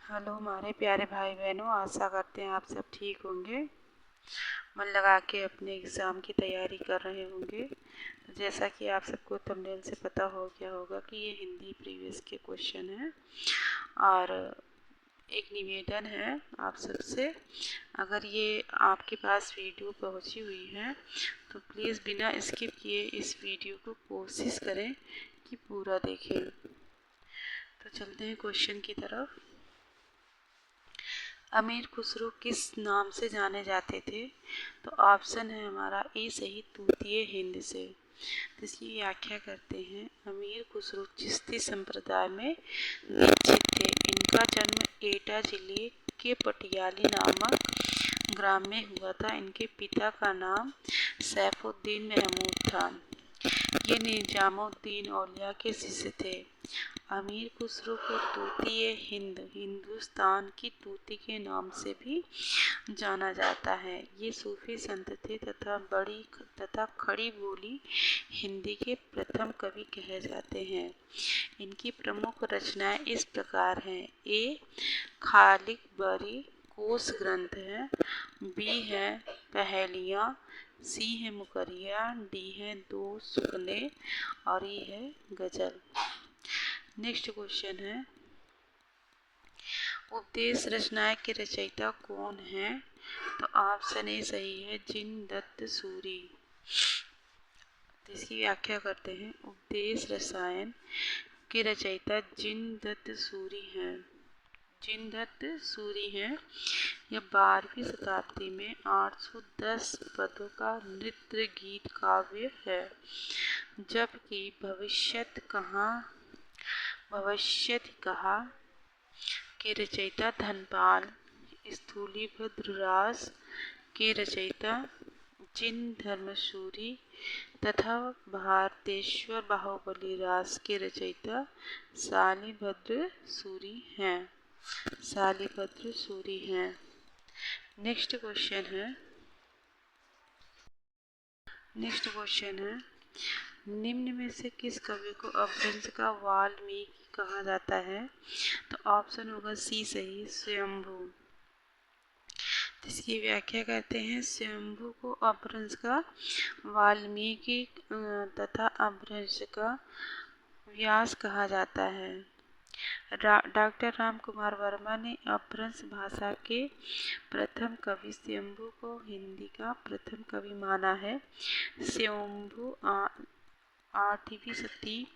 Hello हमारे प्यारे भाई बहनों, आशा करते हैं आप सब ठीक होंगे। मन लगा के अपने एग्ज़ाम की तैयारी कर रहे होंगे। तो जैसा कि आप सबको थंबनेल से पता हो गया होगा कि ये हिंदी प्रीवियस के क्वेश्चन हैं। और एक निवेदन है आप सबसे, अगर ये आपके पास वीडियो पहुंची हुई है तो प्लीज़ बिना स्किप किए इस वीडियो को कोशिश करें कि पूरा देखें। तो चलते हैं क्वेश्चन की तरफ। अमीर खुसरो किस नाम से जाने जाते थे? तो ऑप्शन है हमारा ए सही, तूतीय हिंद से। तो इसकी व्याख्या करते हैं। अमीर खुसरो चिश्ती संप्रदाय में दीक्षित थे। इनका जन्म एटा जिले के पटियाली नामक ग्राम में हुआ था। इनके पिता का नाम सैफुद्दीन महमूद था। ये निजामुद्दीन औलिया के शिष्य थे। अमीर खुसरो को तूतीय हिंद, हिंदुस्तान की तूती के नाम से भी जाना जाता है। ये सूफी संत थे तथा खड़ी बोली हिंदी के प्रथम कवि कहे जाते हैं। इनकी प्रमुख रचनाएं इस प्रकार हैं। ए खालिक बरी कोश ग्रंथ है, बी है पहेलियाँ, सी है मुकरिया, डी है दो सुकने और ई है गजल। नेक्स्ट क्वेश्चन है, उपदेश रचनाएं के रचयिता कौन है? तो ऑप्शन ए सही है, जिन दत्त सूरी। तो इसकी व्याख्या करते हैं। उपदेश रसायन के रचयिता जिन दत्त सूरी हैं। जिन दत्त सूरी हैं। यह 12वीं शताब्दी में 810 पदों का नृत्य गीत काव्य है। जबकि भविष्यत कहा के रचयिता धनपाल, स्थूलीभद्र रास के रचयिता जिन धर्मसूरी तथा भारतेश्वर बाहुबली रास के रचयिता शालिभद्र सूरी हैं। नेक्स्ट क्वेश्चन है, निम्न में से किस कवि को अपभ्रंश का वाल्मीकि कहा जाता है? तो ऑप्शन होगा सी सही, स्वयंभू। इसकी व्याख्या करते हैं। स्वयंभू को अपभ्रंश का वाल्मीकि तथा अपभ्रंश का व्यास कहा जाता है। डॉक्टर राम कुमार वर्मा ने अपभ्रंश भाषा के प्रथम कवि स्वयंभू को हिंदी का प्रथम कवि माना है। स्वयंभू 8वीं सदी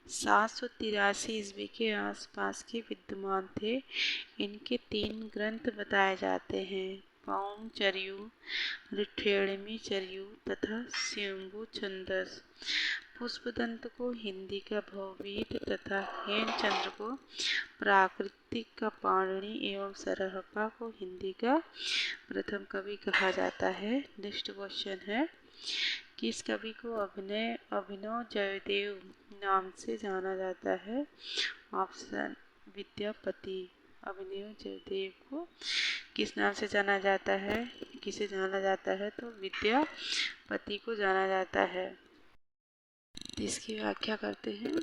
783 ईस्वी के आसपास के विद्यमान थे। इनके 3 ग्रंथ बताए जाते हैं, पौंचर्यु, ऋठेणमी चर्यु तथा स्वयंभू छंदस। पुष्पदंत को हिंदी का भवभीत तथा हेमचंद्र को प्राकृतिक का पाणिनि एवं सरहपा को हिंदी का प्रथम कवि कहा जाता है। नेक्स्ट क्वेश्चन है, किस कवि को अभिनव जयदेव नाम से जाना जाता है? ऑप्शन विद्यापति। अभिनव जयदेव को किस नाम से जाना जाता है? किसे जाना जाता है? तो विद्यापति को जाना जाता है। इसकी व्याख्या करते हैं।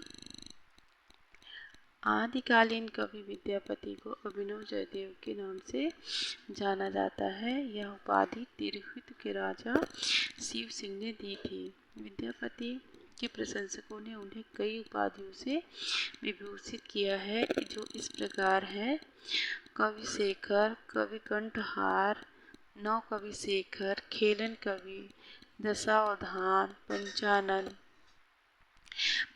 आदिकालीन कवि विद्यापति को अभिनव जयदेव के नाम से जाना जाता है। यह उपाधि तिरहुत के राजा शिव सिंह ने दी थी। विद्यापति के प्रशंसकों ने उन्हें कई उपाधियों से विभूषित किया है, जो इस प्रकार है। कवि शेखर, कवि कंठहार, नव कवि शेखर, खेलन कवि, दशावधान, पंचानन,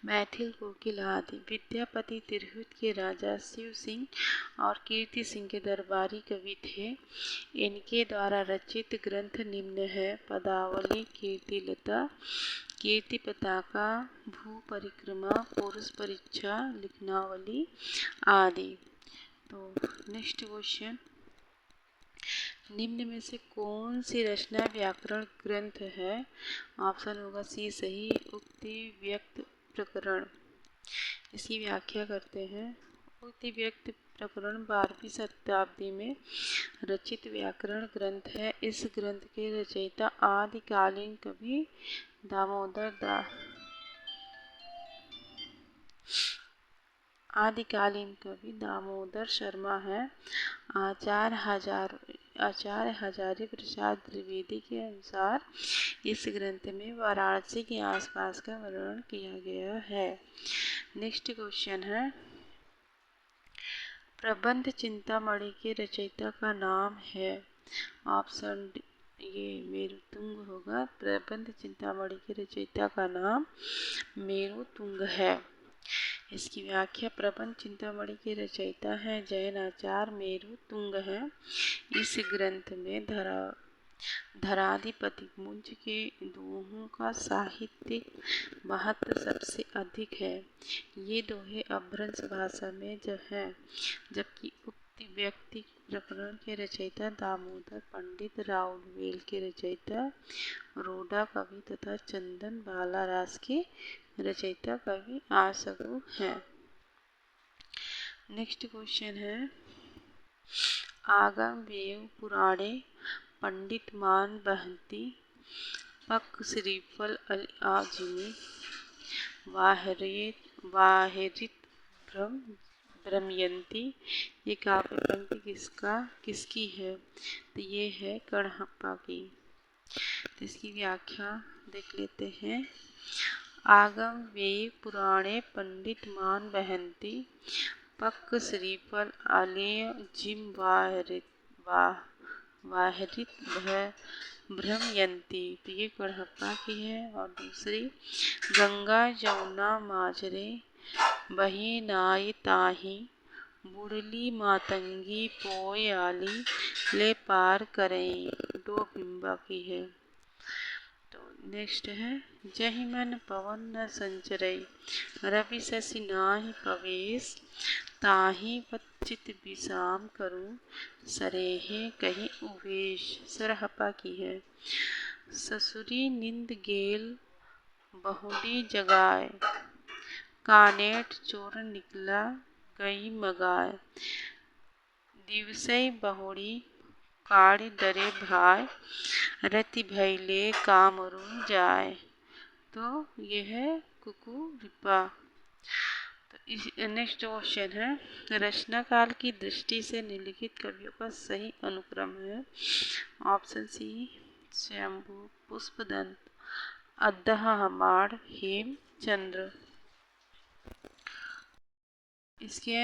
मैथिल कोकिल आदि। विद्यापति तिरहुत के राजा शिव सिंह और कीर्ति सिंह के दरबारी कवि थे। इनके द्वारा रचित ग्रंथ निम्न है। पदावली, कीर्तिलता, कीर्ति पताका, भू परिक्रमा, पुरुष परीक्षा, लिखनावली आदि। तो नेक्स्ट क्वेश्चन, निम्न में से कौन सी रचना व्याकरण ग्रंथ है? ऑप्शन होगा सी सही, उक्ति व्यक्त प्रकरण। इसकी व्याख्या करते हैं। उक्ति व्यक्त प्रकरण 12वीं शताब्दी में रचित व्याकरण ग्रंथ है। इस ग्रंथ के रचयिता आदिकालीन कवि आदिकालीन कवि दामोदर शर्मा है। आचार्य हजारी प्रसाद द्विवेदी के अनुसार इस ग्रंथ में वाराणसी के आसपास का वर्णन किया गया है। नेक्स्ट क्वेश्चन है, प्रबंध चिंतामणि के रचयिता का नाम है। ऑप्शन ये मेरुतुंग होगा। प्रबंध चिंतामणि के रचयिता का नाम मेरुतुंग है। इसकी व्याख्या, प्रबंध चिंतामणि के रचयिता हैं जैन आचार्य मेरुतुंग हैं। इस ग्रंथ में धराधिपति मुंज के दोहों का साहित्यिक महत्व सबसे अधिक है। ये दोहे अपभ्रंश भाषा में जो है, जबकि उक्त व्यक्ति प्रकरण के रचयिता दामोदर पंडित राउलवेल के रचयिता रोडा कवि तथा चंदन बाला रास के रचयिता कवि आसगु हैं। नेक्स्ट क्वेश्चन है, आगम वेव पुराणे पंडित मान बहंती पक श्रीफल अल आजिमी वाहिरित भ्रमयंती। ये काव्य पंक्ति किसकी है? तो ये है कणहप्पा की। तो इसकी व्याख्या देख लेते हैं। आगम वेव पुराणे पंडित मान बहंती पक श्रीफल अलेय जिम वाहिरित भ्रमयंती। तो ये कणहप्पा की है। और दूसरी, गंगा जमुना माजरे बही नाई ताही बुड़ली मातंगी पोय आली ले पार करें, दो बिंबा की है। तो नेक्स्ट है, जहि मन पवन न संचरई रवि शशि नाहि पवेश ताहि पच्चित विषाम करूं सरेहे कहीं उवेश। सरहपा की है। ससुरी निंद गेल बहुड़ी जगाए कानेट चोर निकला गई मगाए दिवसई बहुड़ी काड़ी डरे भाई रति भैले कामरू जाए। तो ये है कुकुरिपा। तो नेक्स्ट क्वेश्चन है, रचना काल की दृष्टि से निम्नलिखित कवियों का सही अनुक्रम है। ऑप्शन सी, स्वयंभू, पुष्पदंत, अद्दह हमाड़, हेमचंद्र। इसके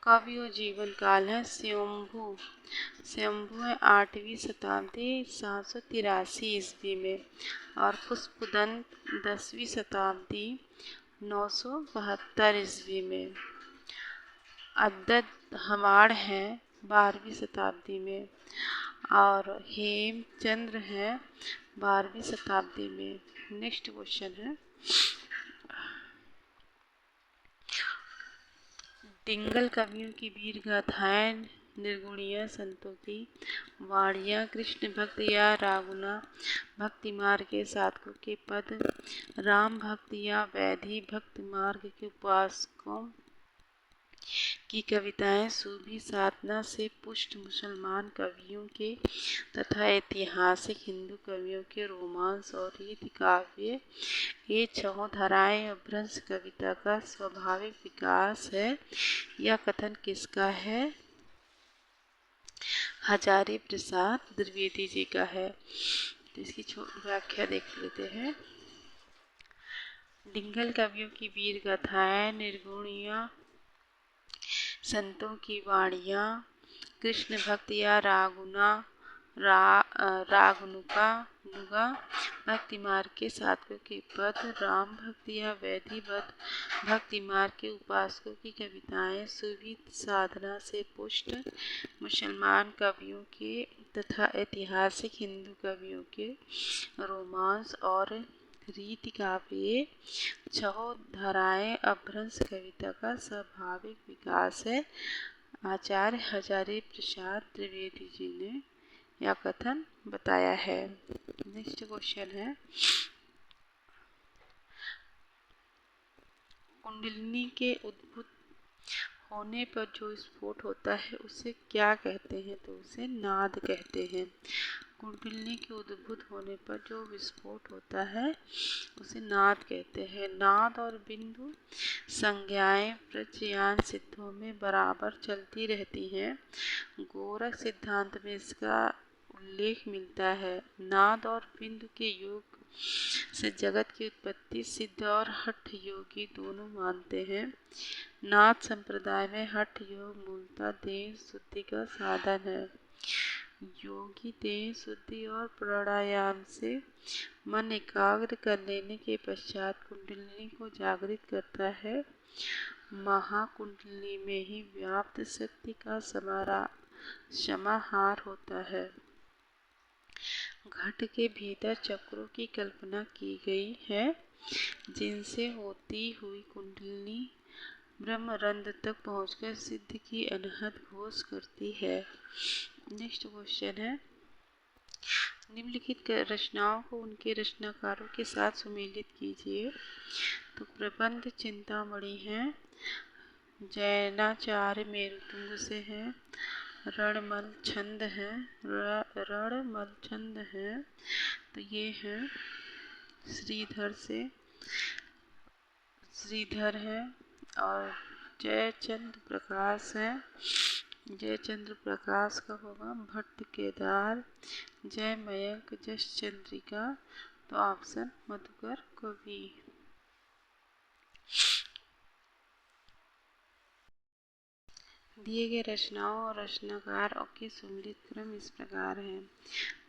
कवि और जीवन काल है। स्वयंभू है 8वीं शताब्दी 783 ईस्वी में, और पुष्पदंत 10वीं शताब्दी 972 ईस्वी में। अद्दद हमाड़ है 12वीं शताब्दी में, और हेमचंद्र है 12वीं शताब्दी में। नेक्स्ट क्वेश्चन है, डिंगल कवियों की वीर गाथाएं निर्गुणिया संतों की वाणियाँ कृष्ण भक्त या रागुना भक्ति मार्ग के साधकों के पद, राम भक्त या वैधि भक्त मार्ग के उपासकों की कविताएं, सूफी साधना से पुष्ट मुसलमान कवियों के तथा ऐतिहासिक हिंदू कवियों के रोमांस और रीति काव्य, ये छहों धाराएं अपभ्रंश कविता का स्वाभाविक विकास है। यह कथन किसका है? हजारी प्रसाद द्विवेदी जी का है। तो इसकी व्याख्या देख लेते हैं। डिंगल कवियों की वीर गाथाएं निर्गुणिया संतों की वाणियाँ कृष्ण भक्त या रागनुका भक्ति मार्ग के साधकों के पद, राम भक्त या वैधि भक्ति मार्ग के उपासकों की कविताएं, सूफी साधना से पुष्ट मुसलमान कवियों के तथा ऐतिहासिक हिंदू कवियों के रोमांस और रीति काव्य, छहों धाराएं अपभ्रंश कविता का स्वाभाविक विकास है। आचार्य हजारी प्रसाद द्विवेदी जी ने यह कथन बताया है। नेक्स्ट क्वेश्चन है, कुंडलिनी के उद्भूत होने पर जो स्फोट होता है उसे क्या कहते हैं? तो उसे नाद कहते हैं। कुंडलिनी के उद्भूत होने पर जो विस्फोट होता है उसे नाद कहते हैं। नाद और बिंदु संज्ञाएं प्रत्ययान सिद्धों में बराबर चलती रहती हैं। गोरख सिद्धांत में इसका उल्लेख मिलता है। नाद और बिंदु के योग से जगत की उत्पत्ति सिद्ध और हठ योगी दोनों मानते हैं। नाद संप्रदाय में हठ योग मूलतः देह शुद्धि का साधन है। योगी देह शुद्धि और प्राणायाम से मन एकाग्र कर लेने के पश्चात कुंडलिनी को जागृत करता है। महाकुंडलिनी में ही व्याप्त शक्ति का समाहार होता है। घट के भीतर चक्रों की कल्पना की गई है जिनसे होती हुई कुंडलिनी ब्रह्मरंध्र तक पहुंचकर सिद्ध की अनहद घोष करती है। नेक्स्ट क्वेश्चन है, निम्नलिखित रचनाओं को उनके रचनाकारों के साथ सुमेलित कीजिए। तो प्रबंध चिंतामणि है, जैनाचार्य मेरुतुंग से है। रणमल छंद है, रणमल छंद है तो ये है श्रीधर से, श्रीधर है। और जयचंद्र प्रकाश है, जयचंद्र प्रकाश का होगा भट्ट केदार। जय मयंक जस चंद्रिका तो ऑप्शन मधुकर कवि। दिए गए रचनाओं और रचनाकारों के सुमेलित क्रम इस प्रकार है।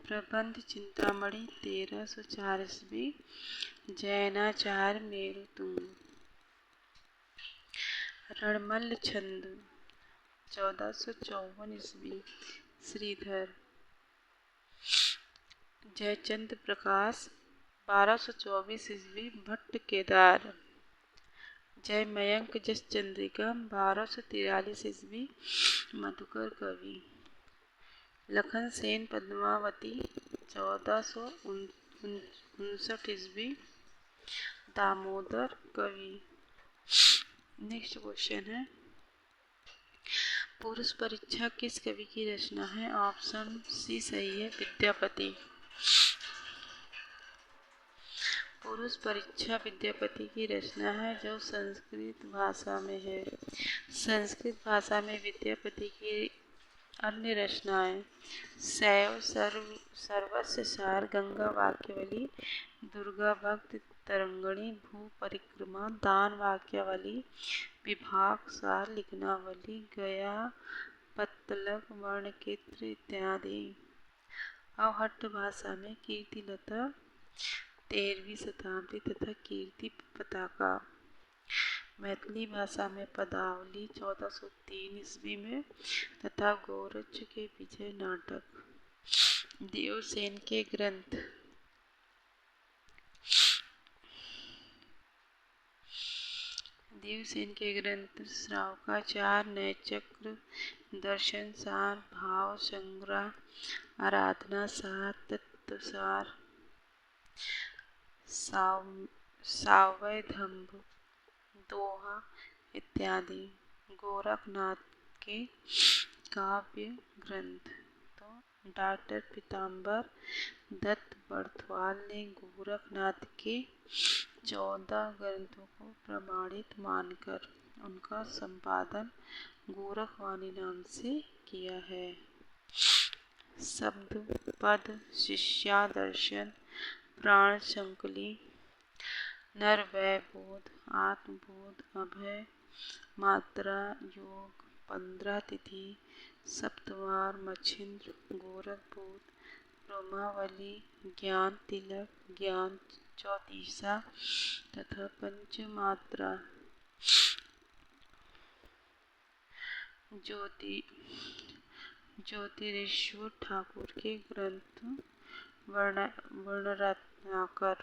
प्रबंध चिंतामणि 1304 ईस्वी, जैनाचार्य मेरुतुंग। रणमल छंद 1454 ईस्वी, श्रीधर। जयचंद्र प्रकाश 1224 ईस्वी, भट्ट केदार। जय मयंक जस चंद्रिका 1243 ईस्वी, मधुकर कवि। लखन सेन पद्मावती 1459 ईस्वी, दामोदर कवि। नेक्स्ट क्वेश्चन है, पुरुष परीक्षा किस कवि की रचना है? ऑप्शन सी सही है, विद्यापति। पुरुष परीक्षा विद्यापति की रचना है जो संस्कृत भाषा में है। संस्कृत भाषा में विद्यापति की अन्य रचनाएं शैव सर्वस्व सार, गंगा वाक्यावली, दुर्गा भक्त तरंगणी, भू परिक्रमा, दान वाक्यावली, विभाग सार, लिखनावली, गया पत्तलक, वर्णकेत्र इत्यादि। अवहट्ट भाषा में कीर्तिलता 13वीं शताब्दी तथा कीर्ति पताका। मैथिली भाषा में पदावली 1403 ईस्वी में तथा गोरक्ष के विजय नाटक। देवसेन के ग्रंथ श्रावकाचार, नयचक्र, दर्शन सार, भाव संग्रह, आराधना सार, तत्वसार, सावैधम्भ, दोहा इत्यादि। गोरखनाथ के काव्य ग्रंथ। तो डॉक्टर पीताम्बर दत्त बड़थवाल ने गोरखनाथ के 14 ग्रंथों को प्रमाणित मानकर उनका संपादन गोरखवाणी नाम से किया है। शब्द, पद, शिष्यादर्शन, प्राण संकुली, नरवय बोध, आत्मबोध, अभय, मात्रा, योग, 15 तिथि, सप्तवार, मच्छिंद्र, गोरखबोध, रोमावली, ज्ञान तिलक, ज्ञान चौतीसा तथा पंचमात्रा। ज्योतिरेश्वर ठाकुर के ग्रंथ वर्णरत्नाकर।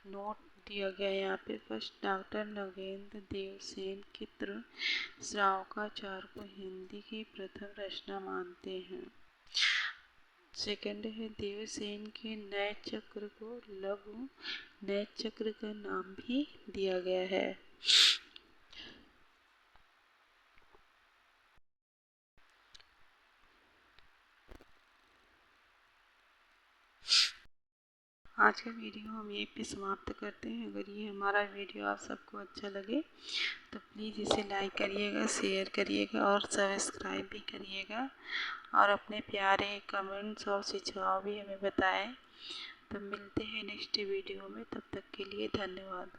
नोट दिया गया यहाँ पे। फर्स्ट, डॉक्टर नगेंद्र देवसेन चित्र श्रावकाचार्य को हिंदी की प्रथम रचना मानते हैं। सेकंड है, देवसेन के नए चक्र को लघु नए चक्र का नाम भी दिया गया है। आज का वीडियो हम यहीं पे समाप्त करते हैं। अगर ये हमारा वीडियो आप सबको अच्छा लगे तो प्लीज़ इसे लाइक करिएगा, शेयर करिएगा और सब्सक्राइब भी करिएगा, और अपने प्यारे कमेंट्स और सुझाव भी हमें बताएं। तो मिलते हैं नेक्स्ट वीडियो में, तब तक के लिए धन्यवाद।